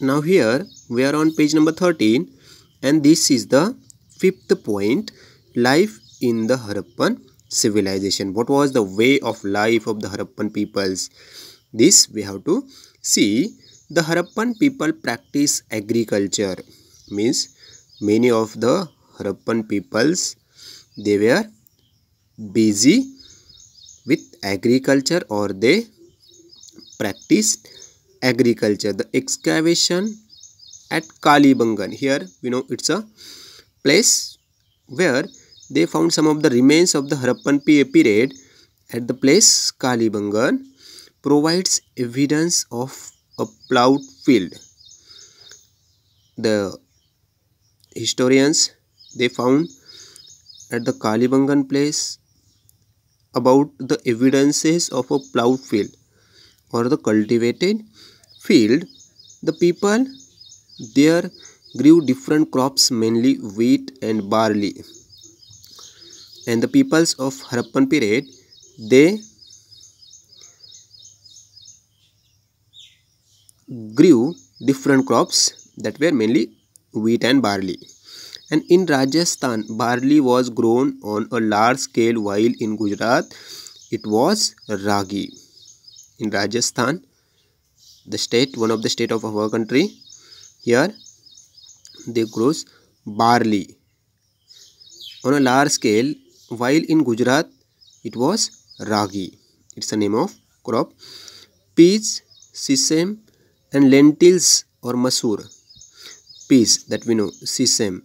Now here we are on page number 13, and this is the fifth point, life in the Harappan civilization. What was the way of life of the Harappan peoples? This we have to see. The Harappan people practice agriculture, means many of the Harappan peoples, they were busy with agriculture, or they practiced agriculture. The excavation at Kalibangan, here we know it's a place where they found some of the remains of the Harappan period. At the place Kalibangan provides evidence of a ploughed field. The historians, they found at the Kalibangan place about the evidences of a ploughed field or the cultivated field. The people there grew different crops, mainly wheat and barley. And the peoples of Harappan period, they grew different crops that were mainly wheat and barley. And in Rajasthan, barley was grown on a large scale, while in Gujarat it was ragi. In Rajasthan, the state, one of the state of our country, here they grows barley on a large scale, while in Gujarat it was ragi. It's the name of crop. Peas, sesame and lentils or masoor. Peas, that we know, sesame.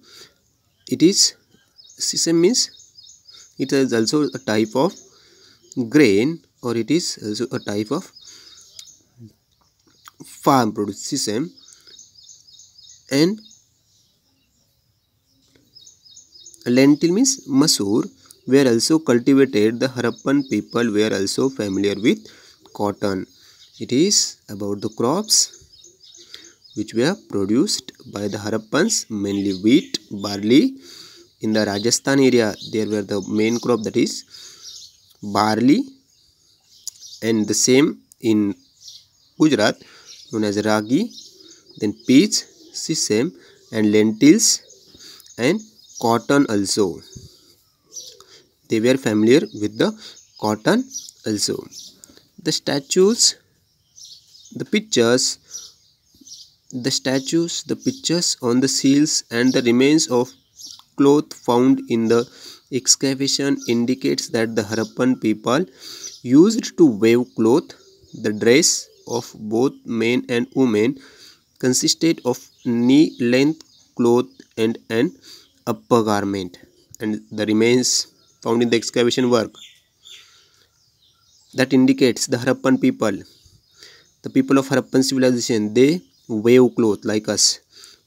It is, sesame means it is also a type of grain, or it is also a type of farm produce, sesame. And lentil means masoor were also cultivated. The Harappan people were also familiar with cotton. It is about the crops which were produced by the Harappans, mainly wheat, barley. In the Rajasthan area, there were the main crop, that is barley, and the same in Gujarat, known as ragi, then peas, sesame and lentils, and cotton also. They were familiar with the cotton also. The statues, the pictures, the pictures on the seals and the remains of cloth found in the excavation indicates that the Harappan people used to weave cloth. The dress of both men and women consisted of knee-length cloth and an upper garment. And the remains found in the excavation work, that indicates the Harappan people, the people of Harappan civilization, they weave cloth like us.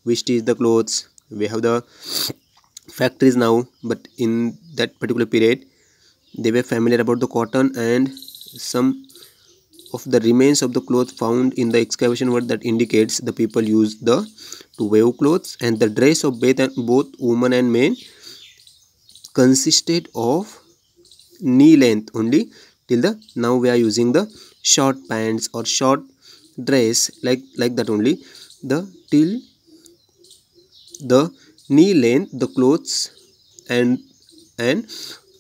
We stitch the clothes. We have the factories now, but in that particular period they were familiar about the cotton, and some of the remains of the cloth found in the excavation work, that indicates the people used to weave clothes. And the dress of both women and men consisted of knee length only. Till the now we are using the short pants or short dress like that only. The till the knee length, the clothes and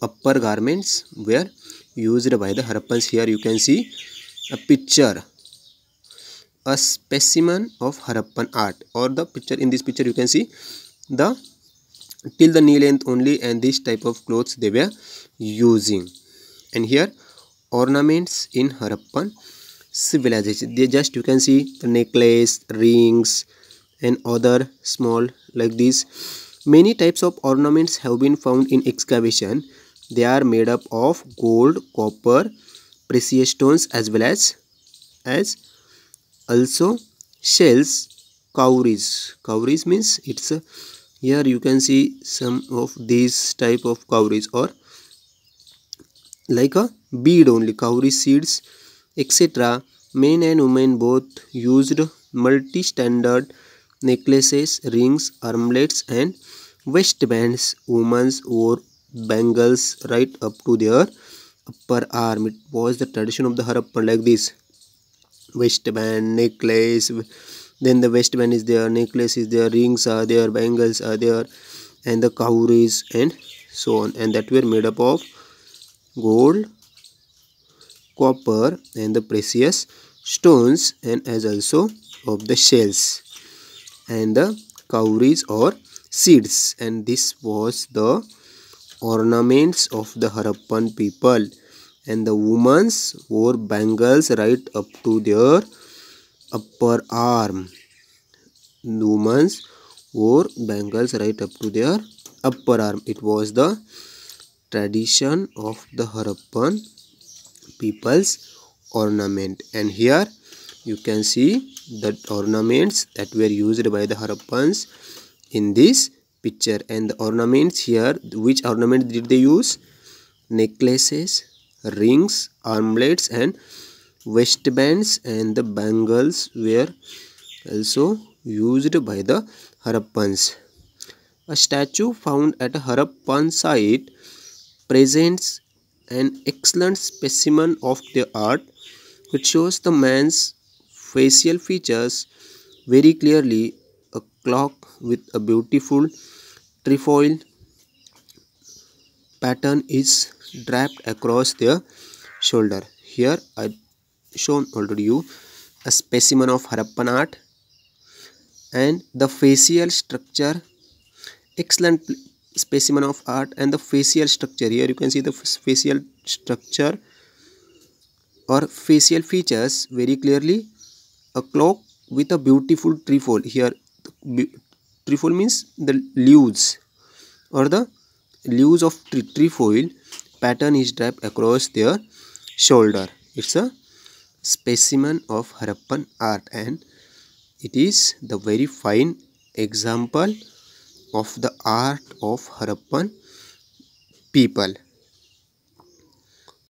upper garments were used by the Harappans. Here you can see a picture, a specimen of Harappan art, or the picture, in this picture you can see the till the knee length only, and this type of clothes they were using. And here ornaments in Harappan civilization, they just, you can see the necklace, rings and other small like this. Many types of ornaments have been found in excavation. They are made up of gold, copper, precious stones, as well as also shells, cowries. Cowries means it's a, here you can see some of these type of cowries, or like a bead only, cowrie seeds, etc. Men and women both used multi-standard necklaces, rings, armlets and waistbands. Women wore bangles right up to their upper arm. It was the tradition of the Harappan, like this: waistband, necklace, Then the waistband is there, necklace is there, rings are there, bangles are there, and the cowries and so on, and that were made up of gold, copper and the precious stones, and as also of the shells and the cowries or seeds. And this was the ornaments of the Harappan people. And the women wore bangles right up to their upper arm. The women wore bangles right up to their upper arm. It was the tradition of the Harappan people's ornament. And here you can see the ornaments that were used by the Harappans in this picture. And the ornaments here, which ornament did they use? Necklaces, rings, armlets and waistbands, and the bangles were also used by the Harappans. A statue found at a Harappan site presents an excellent specimen of their art, which shows the man's facial features very clearly. A clock with a beautiful trefoil pattern is draped across their shoulder. Here I shown already you a specimen of Harappan art, and the facial structure, excellent specimen of art. And the facial structure, here you can see the facial structure or facial features very clearly. A clock with a beautiful trefoil. Here trefoil means the leaves or the leaves of trefoil pattern is draped across their shoulder. It's a specimen of Harappan art, and it is the very fine example of the art of Harappan people.